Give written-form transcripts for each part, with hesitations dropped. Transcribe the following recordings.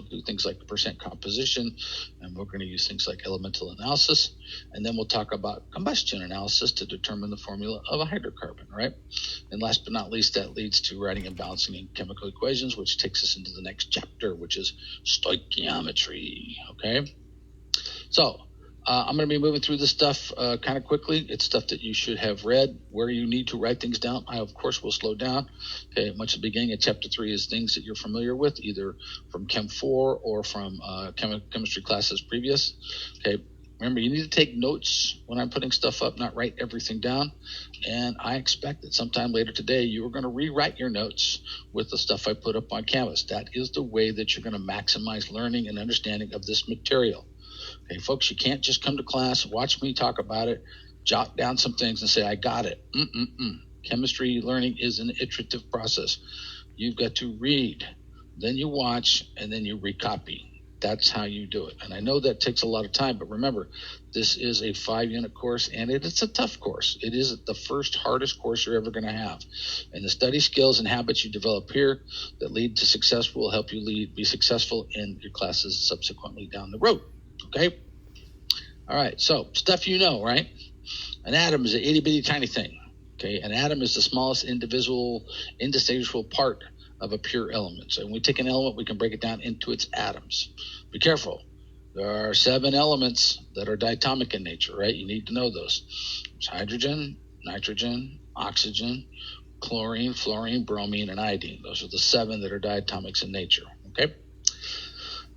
do things like percent composition, and we're going to use things like elemental analysis. And then we'll talk about combustion analysis to determine the formula of a hydrocarbon, right? And last but not least, that leads to writing and balancing in chemical equations, which takes us into the next chapter, which is stoichiometry, okay? So I'm going to be moving through this stuff kind of quickly. It's stuff that you should have read. Where you need to write things down, I, of course, will slow down. Okay, much at the beginning of Chapter 3 is things that you're familiar with, either from Chem 4 or from chemistry classes previous. Okay, remember, you need to take notes when I'm putting stuff up, not write everything down. And I expect that sometime later today, you are going to rewrite your notes with the stuff I put up on Canvas. That is the way that you're going to maximize learning and understanding of this material. Okay, folks, you can't just come to class, watch me talk about it, jot down some things and say, I got it. Chemistry learning is an iterative process. You've got to read, then you watch, and then you recopy. That's how you do it. And I know that takes a lot of time, but remember, this is a 5-unit course, and it's a tough course. It is the first hardest course you're ever going to have. And the study skills and habits you develop here that lead to success will help you be successful in your classes subsequently down the road. Okay? All right, so stuff you know, right? An atom is an itty-bitty tiny thing. Okay, an atom is the smallest indistinguishable part of a pure element. So when we take an element, we can break it down into its atoms. Be careful. There are 7 elements that are diatomic in nature, right? You need to know those. It's hydrogen, nitrogen, oxygen, chlorine, fluorine, bromine, and iodine. Those are the 7 that are diatomics in nature, okay?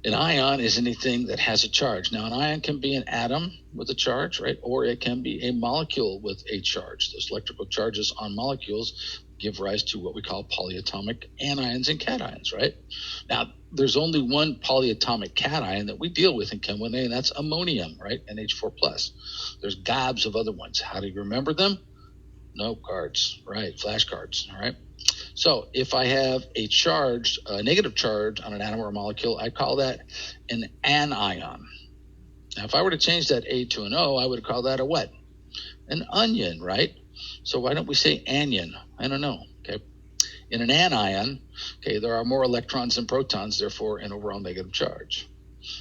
An ion is anything that has a charge. Now, an ion can be an atom with a charge, right? Or it can be a molecule with a charge. Those electrical charges on molecules give rise to what we call polyatomic anions and cations, right? Now, there's only one polyatomic cation that we deal with in Chem 1A, and that's ammonium, right? NH4+. There's gobs of other ones. How do you remember them? Note cards, right? Flashcards, all right? So if I have a negative charge on an atom or a molecule, I call that an anion. Now, if I were to change that A to an O, I would call that a what? An onion, right? So why don't we say anion? I don't know, okay? In an anion, okay, there are more electrons than protons, therefore an overall negative charge.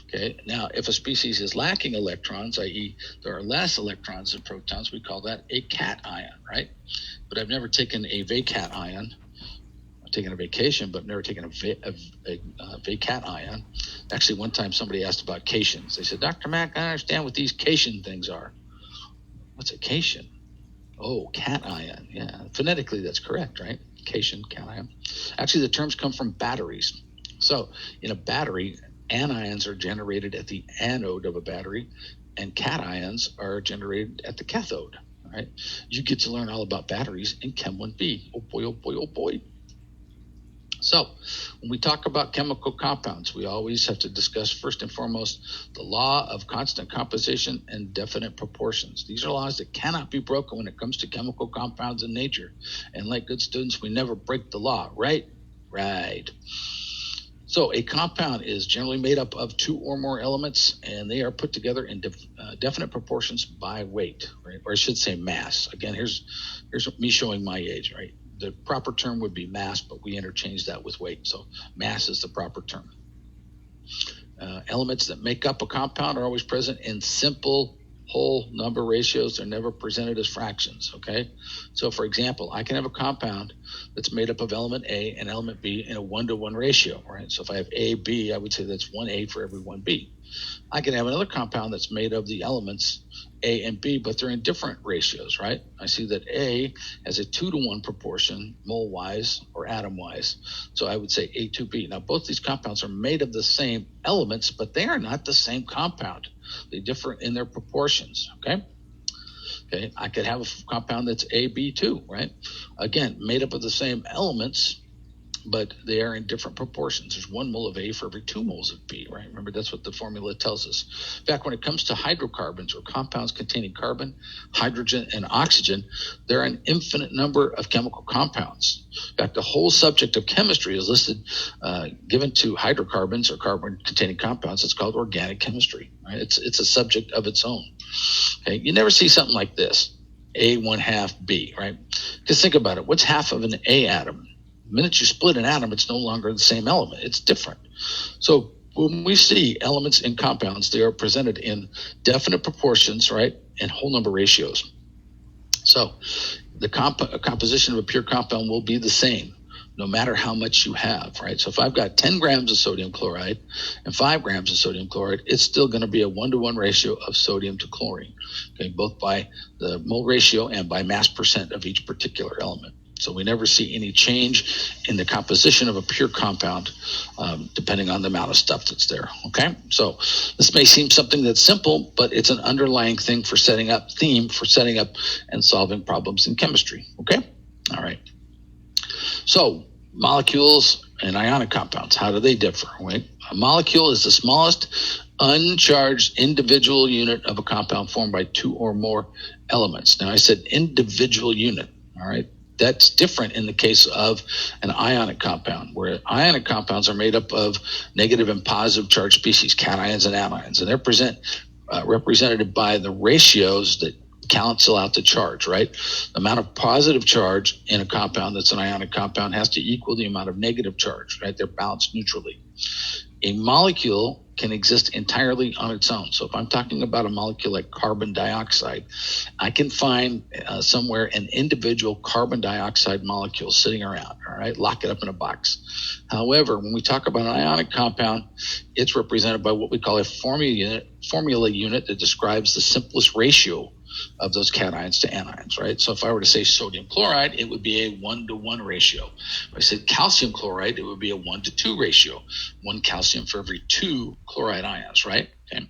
Okay, now if a species is lacking electrons, i.e. there are less electrons than protons, we call that a cation, right? But I've never taken a vacation. I've taken a vacation, but never taken a vacation. Actually, one time somebody asked about cations. They said, Dr. Mack, I understand what these cation things are. What's a cation? Oh, cation. Yeah, phonetically that's correct, right? Cation, cation. Actually, the terms come from batteries. So in a battery, anions are generated at the anode of a battery, and cations are generated at the cathode. All right, you get to learn all about batteries in Chem 1B. Oh boy, oh boy, oh boy. So when we talk about chemical compounds, we always have to discuss first and foremost the law of constant composition and definite proportions. These are laws that cannot be broken when it comes to chemical compounds in nature. And like good students, we never break the law, right? Right. So a compound is generally made up of 2 or more elements, and they are put together in definite proportions by weight, right? Or I should say mass. Again, here's me showing my age, right? The proper term would be mass, but we interchange that with weight. So mass is the proper term. Elements that make up a compound are always present in simple whole number ratios. They're never presented as fractions, okay? So for example, I can have a compound that's made up of element A and element B in a 1-to-1 ratio, right? So if I have A, B, I would say that's 1A for every 1B. I can have another compound that's made of the elements A and B, but they're in different ratios, right? I see that A has a 2-to-1 proportion, mole-wise or atom-wise. So I would say A2B. Now, both these compounds are made of the same elements, but they are not the same compound. They differ in their proportions, okay? Okay, I could have a compound that's AB2, right? Again, made up of the same elements, but they are in different proportions. There's 1 mole of A for every 2 moles of B, right? Remember, that's what the formula tells us. In fact, when it comes to hydrocarbons or compounds containing carbon, hydrogen, and oxygen, there are an infinite number of chemical compounds. In fact, the whole subject of chemistry is listed, given to hydrocarbons or carbon-containing compounds. It's called organic chemistry, right? It's a subject of its own. Okay, you never see something like this, A 1/2 B, right? Because think about it. What's half of an A atom? The minute you split an atom, it's no longer the same element. It's different. So when we see elements in compounds, they are presented in definite proportions, right, and whole number ratios. So the composition of a pure compound will be the same no matter how much you have, right? So if I've got 10 grams of sodium chloride and 5 grams of sodium chloride, it's still going to be a 1-to-1 ratio of sodium to chlorine, okay, both by the mole ratio and by mass percent of each particular element. So we never see any change in the composition of a pure compound depending on the amount of stuff that's there, okay? So this may seem something that's simple, but it's an underlying thing for setting up and solving problems in chemistry, okay? All right. So molecules and ionic compounds, how do they differ? Right? A molecule is the smallest uncharged individual unit of a compound formed by 2 or more elements. Now I said individual unit, all right? That's different in the case of an ionic compound, where ionic compounds are made up of negative and positive charged species, cations and anions, and they're represented by the ratios that cancel out the charge, right? The amount of positive charge in a compound that's an ionic compound has to equal the amount of negative charge, right? They're balanced neutrally. A molecule can exist entirely on its own. So if I'm talking about a molecule like carbon dioxide, I can find somewhere an individual carbon dioxide molecule sitting around, all right? Lock it up in a box. However, when we talk about an ionic compound, it's represented by what we call a formula unit that describes the simplest ratio of those cations to anions, right? So if I were to say sodium chloride, it would be a 1-to-1 ratio. If I said calcium chloride, it would be a 1-to-2 ratio, 1 calcium for every 2 chloride ions, right? Okay.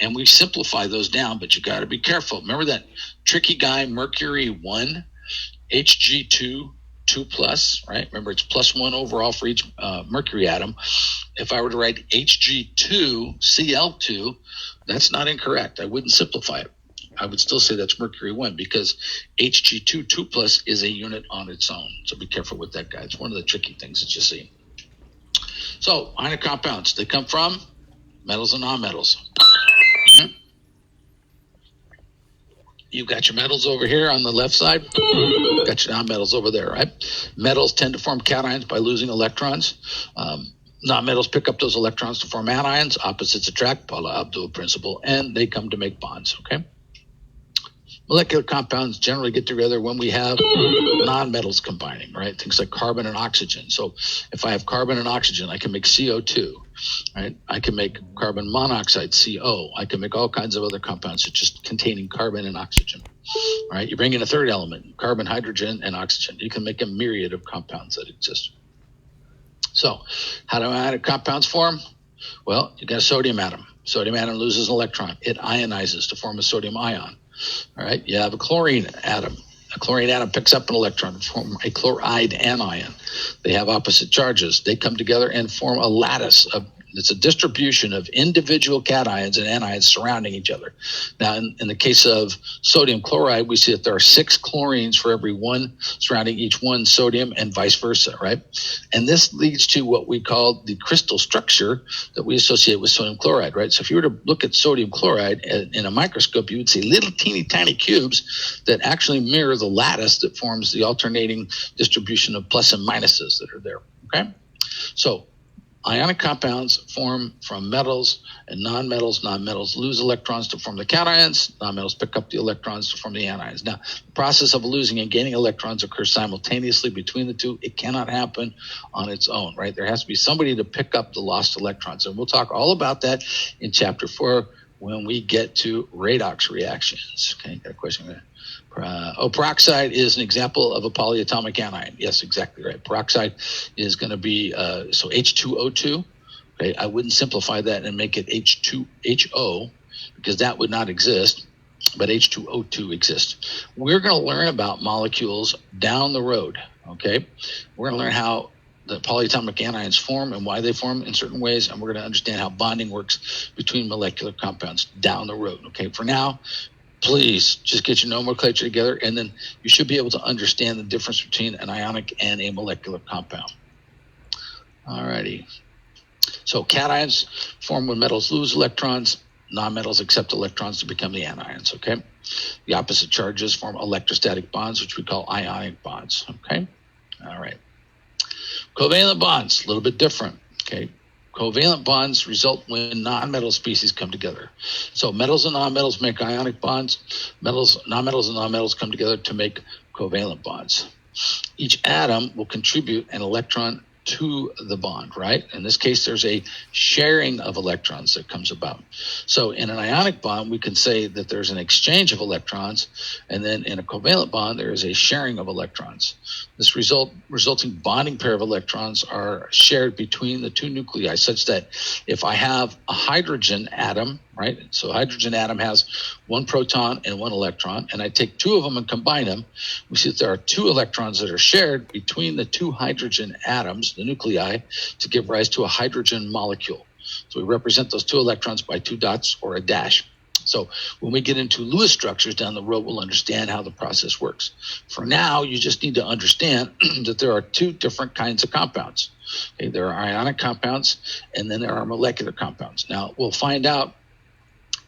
And we simplify those down, but you got to be careful. Remember that tricky guy, mercury 1, Hg2, 2 plus, right? Remember, it's +1 overall for each mercury atom. If I were to write Hg2, Cl2, that's not incorrect. I wouldn't simplify it. I would still say that's mercury 1 because Hg2, 2 plus is a unit on its own. So be careful with that guy. It's one of the tricky things that you see. So ionic compounds, they come from metals and nonmetals. Mm-hmm. You've got your metals over here on the left side. Got your nonmetals over there, right? Metals tend to form cations by losing electrons. Nonmetals pick up those electrons to form anions. Opposites attract, Pauli-Abdul principle, and they come to make bonds, okay? Molecular compounds generally get together when we have nonmetals combining, right? Things like carbon and oxygen. So if I have carbon and oxygen, I can make CO2, right? I can make carbon monoxide, CO. I can make all kinds of other compounds just containing carbon and oxygen, right? You bring in a third element, carbon, hydrogen, and oxygen. You can make a myriad of compounds that exist. So how do ionic compounds form? Well, you got a sodium atom. Sodium atom loses an electron. It ionizes to form a sodium ion. All right, you have a chlorine atom. A chlorine atom picks up an electron to form a chloride anion. They have opposite charges. They come together and form a lattice of it's a distribution of individual cations and anions surrounding each other. Now, in the case of sodium chloride, we see that there are 6 chlorines for every 1 surrounding each 1 sodium and vice versa, right? And this leads to what we call the crystal structure that we associate with sodium chloride, right? So if you were to look at sodium chloride in a microscope, you would see little teeny tiny cubes that actually mirror the lattice that forms the alternating distribution of plus and minuses that are there, okay? So ionic compounds form from metals and nonmetals. Nonmetals lose electrons to form the cations. Nonmetals pick up the electrons to form the anions. Now, the process of losing and gaining electrons occurs simultaneously between the two. It cannot happen on its own, right? There has to be somebody to pick up the lost electrons. And we'll talk all about that in Chapter 4 when we get to redox reactions. Okay, got a question there? Peroxide is an example of a polyatomic anion. Yes, exactly right. Peroxide is going to be, so H2O2. Okay, I wouldn't simplify that and make it H2HO because that would not exist, but H2O2 exists. We're going to learn about molecules down the road, okay? We're going to learn how the polyatomic anions form and why they form in certain ways, and we're going to understand how bonding works between molecular compounds down the road, okay? For now, please just get your nomenclature together, and then you should be able to understand the difference between an ionic and a molecular compound. All righty. So cations form when metals lose electrons. Nonmetals accept electrons to become the anions, okay? The opposite charges form electrostatic bonds, which we call ionic bonds, okay? All right. Covalent bonds, a little bit different, okay? Covalent bonds result when non-metal species come together. So metals and nonmetals make ionic bonds. Nonmetals and nonmetals come together to make covalent bonds. Each atom will contribute an electron to the bond, right? In this case, there's a sharing of electrons that comes about. So in an ionic bond, we can say that there's an exchange of electrons, and then in a covalent bond, there is a sharing of electrons. This resulting bonding pair of electrons are shared between the two nuclei, such that if I have a hydrogen atom, right? So hydrogen atom has one proton and one electron, and I take two of them and combine them. We see that there are two electrons that are shared between the two hydrogen atoms, the nuclei, to give rise to a hydrogen molecule. So we represent those two electrons by two dots or a dash. So when we get into Lewis structures down the road, we'll understand how the process works. For now, you just need to understand that there are two different kinds of compounds. Okay, there are ionic compounds, and then there are molecular compounds. Now, we'll find out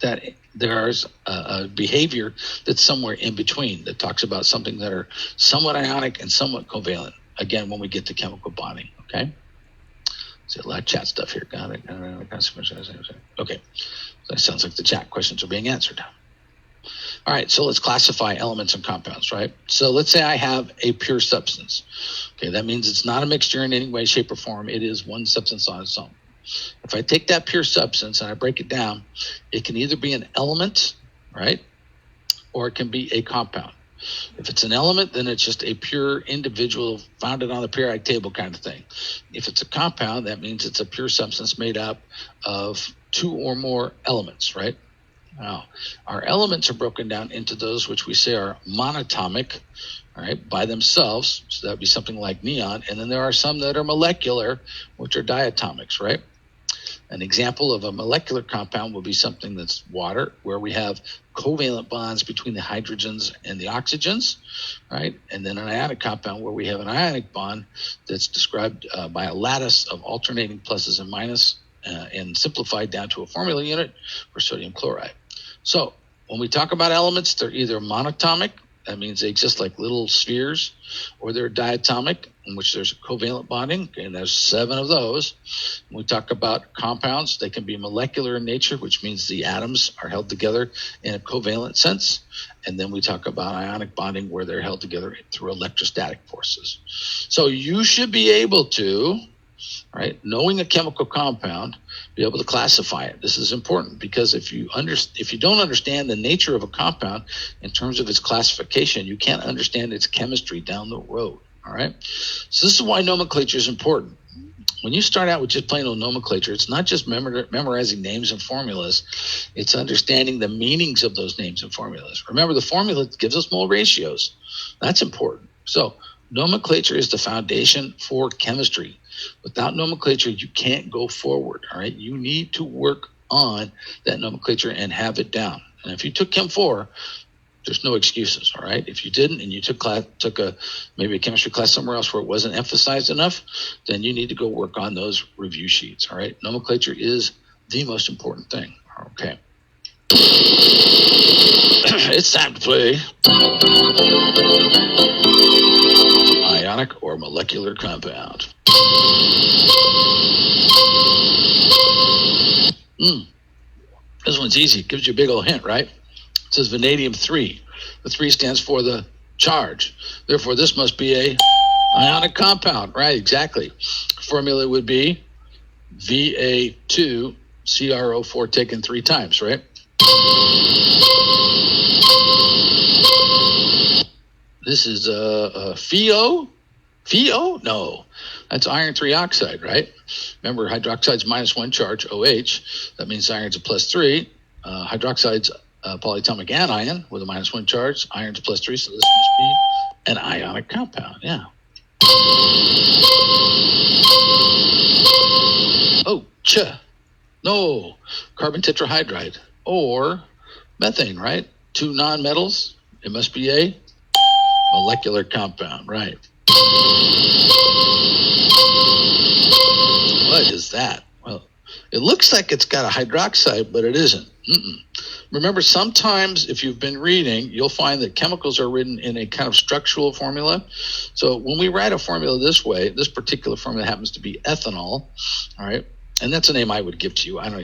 that there's a behavior that's somewhere in between that talks about something that are somewhat ionic and somewhat covalent. Again, when we get to chemical bonding, okay? See a lot of chat stuff here. Got it. Okay, so that sounds like the chat questions are being answered. All right, so let's classify elements and compounds, right? So let's say I have a pure substance. Okay, that means it's not a mixture in any way, shape, or form. It is one substance on its own. If I take that pure substance and I break it down, it can either be an element, right, or it can be a compound. If it's an element, then it's just a pure individual founded on the periodic table kind of thing. If it's a compound, that means it's a pure substance made up of two or more elements, right? Now, our elements are broken down into those which we say are monatomic, all right, by themselves. So that would be something like neon. And then there are some that are molecular, which are diatomics, right? An example of a molecular compound would be something that's water, where we have covalent bonds between the hydrogens and the oxygens, right? And then an ionic compound where we have an ionic bond that's described by a lattice of alternating pluses and minuses and simplified down to a formula unit for sodium chloride. So when we talk about elements, they're either monatomic, that means they exist like little spheres, or they're diatomic, in which there's covalent bonding, and there's 7 of those. When we talk about compounds, they can be molecular in nature, which means the atoms are held together in a covalent sense. And then we talk about ionic bonding, where they're held together through electrostatic forces. So you should be able to, right, knowing a chemical compound, be able to classify it. This is important because if you don't understand the nature of a compound in terms of its classification, you can't understand its chemistry down the road. All right. So this is why nomenclature is important. When you start out with just plain old nomenclature, it's not just memorizing names and formulas. It's understanding the meanings of those names and formulas. Remember, the formula gives us mole ratios. That's important. So nomenclature is the foundation for chemistry. Without nomenclature, you can't go forward, all right? You need to work on that nomenclature and have it down. And if you took Chem 4, there's no excuses, all right? If you didn't and you took maybe a chemistry class somewhere else where it wasn't emphasized enough, then you need to go work on those review sheets, all right? Nomenclature is the most important thing, okay? It's time to play ionic or molecular compound. This one's easy. It gives you a big old hint, right? It says vanadium 3. The 3 stands for the charge. Therefore, this must be a ionic compound, right? Exactly. Formula would be Va2 CrO4 taken 3 times, right? This is FeO? FeO? No, that's iron 3 oxide, right? Remember, hydroxide's -1 charge, OH. That means iron's a +3. Hydroxide's polyatomic anion with a -1 charge. Iron's a +3, so this must be an ionic compound, yeah. Oh, no, carbon tetrahydride or methane, right? 2 nonmetals. It must be a molecular compound, right? What is that? Well, it looks like it's got a hydroxide, but it isn't. Remember, sometimes if you've been reading, you'll find that chemicals are written in a kind of structural formula. So when we write a formula this way, this particular formula happens to be ethanol, all right? And that's a name I would give to you. I don't